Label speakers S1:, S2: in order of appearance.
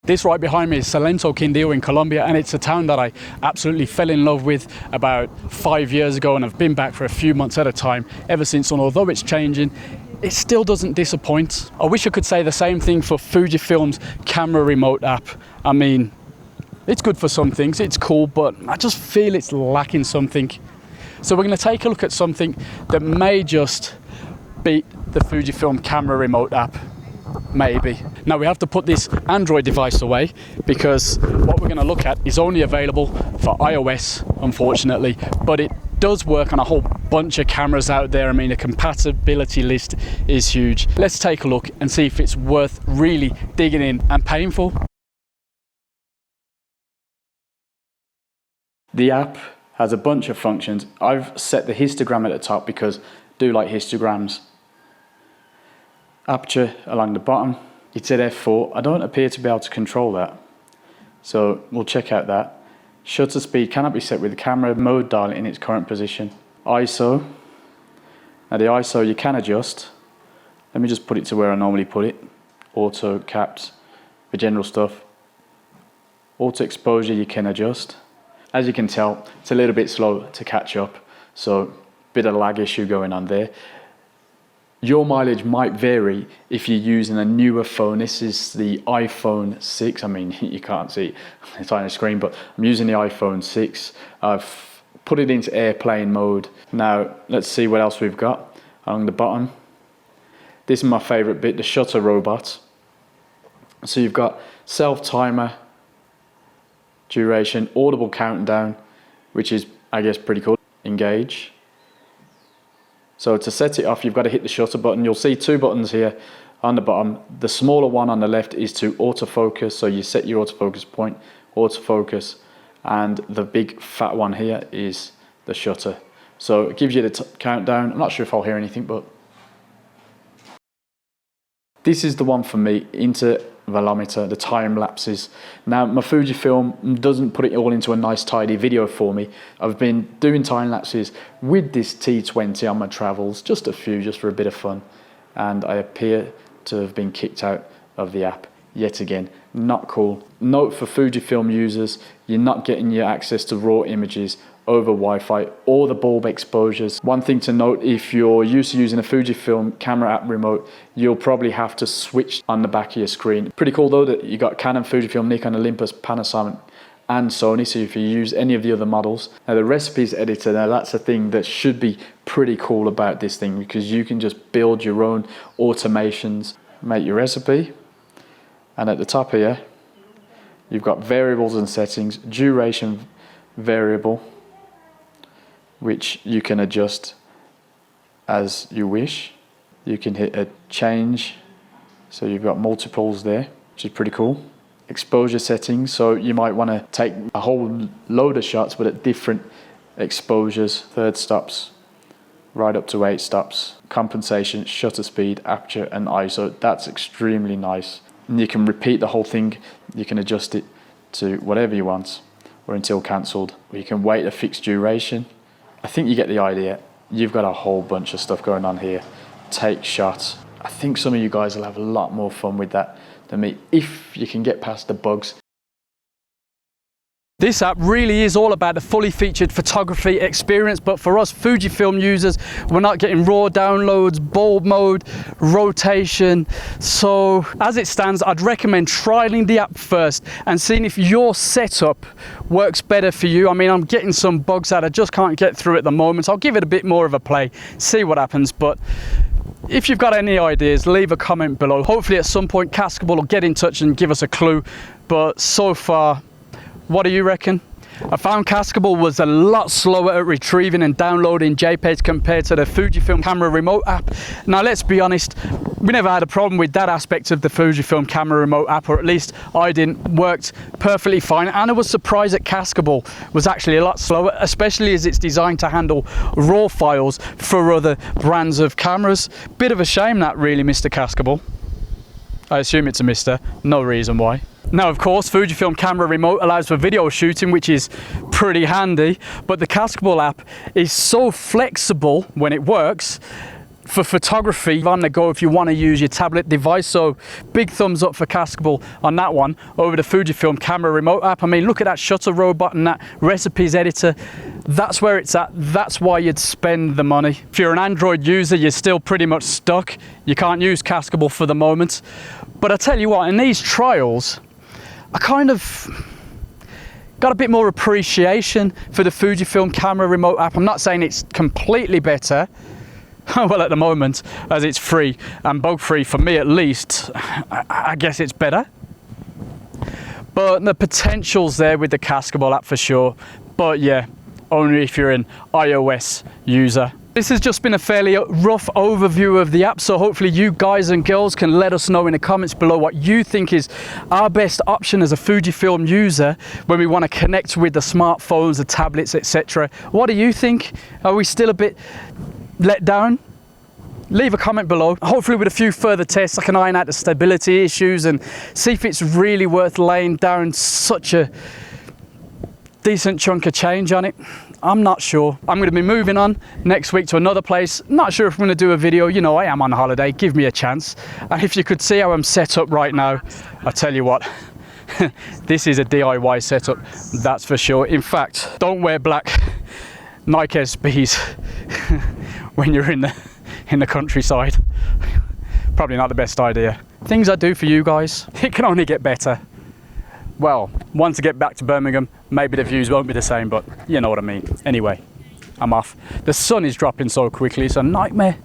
S1: This right behind me is Salento, Quindío in Colombia, and it's a town that I absolutely fell in love with about 5 years ago, and I've been back for a few months at a time ever since. And although it's changing, it still doesn't disappoint. I wish I could say the same thing for Fujifilm's camera remote app. I mean, it's good for some things, it's cool, but I just feel it's lacking something. So we're going to take a look at something that may just beat the Fujifilm camera remote app. Maybe. Now we have to put this Android device away because what we're going to look at is only available for iOS, unfortunately, but it does work on a whole bunch of cameras out there. I mean, the compatibility list is huge. Let's take a look and see if it's worth really digging in and paying for. The app has a bunch of functions. I've set the histogram at the top because I do like histograms. Aperture along the bottom, it's at f4. I don't appear to be able to control that, so we'll check out that. Shutter speed cannot be set with the camera mode dial in its current position. ISO, now the ISO you can adjust. Let me just put it to where I normally put it. Auto, capped, the general stuff. Auto exposure you can adjust. As you can tell, it's a little bit slow to catch up, so bit of lag issue going on there. Your mileage might vary if you're using a newer phone. This is the iPhone 6. I mean, you can't see it's on the screen, but I'm using the iPhone 6. I've put it into airplane mode. Now, let's see what else we've got along the bottom. This is my favorite bit, the shutter robot. So you've got self-timer, duration, audible countdown, which is, I guess, pretty cool. Engage. So to set it off, you've got to hit the shutter button. You'll see two buttons here on the bottom. The smaller one on the left is to autofocus. So you set your autofocus point, autofocus, and the big fat one here is the shutter. So it gives you the countdown. I'm not sure if I'll hear anything, but this is the one for me, intervalometer, the time lapses. Now my Fujifilm doesn't put it all into a nice tidy video for me. I've been doing time lapses with this T20 on my travels, just a few, just for a bit of fun, and I appear to have been kicked out of the app yet again. Not cool. Note for Fujifilm users, you're not getting your access to raw images over Wi-Fi or the bulb exposures. One thing to note, if you're used to using a Fujifilm camera app remote, you'll probably have to switch on the back of your screen. Pretty cool though that you got Canon, Fujifilm, Nikon, Olympus, Panasonic and Sony, so if you use any of the other models. Now the recipes editor, now that's a thing that should be pretty cool about this thing, because you can just build your own automations, make your recipe, and at the top here you've got variables and settings, duration variable, which you can adjust as you wish. You can hit a change, so you've got multiples there, which is pretty cool. Exposure settings, so you might want to take a whole load of shots but at different exposures. Third stops, right up to 8 stops. Compensation, shutter speed, aperture and ISO. That's extremely nice. And you can repeat the whole thing. You can adjust it to whatever you want or until cancelled. Or you can wait a fixed duration. I think you get the idea. You've got a whole bunch of stuff going on here. Take shots. I think some of you guys will have a lot more fun with that than me, if you can get past the bugs. This app really is all about the fully featured photography experience, but for us Fujifilm users, we're not getting raw downloads, bulb mode, rotation. So as it stands, I'd recommend trialing the app first and seeing if your setup works better for you. I mean, I'm getting some bugs that I just can't get through at the moment. I'll give it a bit more of a play, see what happens, but if you've got any ideas, leave a comment below. Hopefully at some point Cascable will get in touch and give us a clue, but so far, what do you reckon? I found Cascable was a lot slower at retrieving and downloading JPEGs compared to the Fujifilm camera remote app. Now let's be honest, we never had a problem with that aspect of the Fujifilm camera remote app, or at least I didn't. Worked perfectly fine, and I was surprised that Cascable was actually a lot slower, especially as it's designed to handle raw files for other brands of cameras. Bit of a shame that, really, Mr. Cascable. I assume it's a Mr. No reason why. Now of course Fujifilm camera remote allows for video shooting, which is pretty handy, but the Cascable app is so flexible when it works
S2: for photography on the go if you want to use your tablet device. So big thumbs up for Cascable on that one over the Fujifilm camera remote app. I mean, look at that shutter robot and that recipes editor. That's where it's at. That's why you'd spend the money. If you're an Android user, you're still pretty much stuck. You can't use Cascable for the moment. But I tell you what, in these trials, I kind of got a bit more appreciation for the Fujifilm camera remote app. I'm not saying it's completely better. Well, at the moment, as it's free, and bug free for me at least, I guess it's better. But the potential's there with the Cascable app for sure. But yeah, only if you're an iOS user. This has just been a fairly rough overview of the app, so hopefully you guys and girls can let us know in the comments below what you think is our best option as a Fujifilm user when we want to connect with the smartphones, the tablets, etc. What do you think? Are we still a bit let down? Leave a comment below. Hopefully with a few further tests I can iron out the stability issues and see if it's really worth laying down such a decent chunk of change on it. I'm not sure. I'm going to be moving on next week to another place. Not sure if I'm going to do a video. You know, I am on holiday. Give me a chance. And if you could see how I'm set up right now, I tell you what, this is a DIY setup, that's for sure. In fact, don't wear black Nike SBs when you're in the countryside. Probably not the best idea. Things I do for you guys, it can only get better. Well, once I get back to Birmingham, maybe the views won't be the same, but you know what I mean. Anyway, I'm off. The sun is dropping so quickly, it's a nightmare.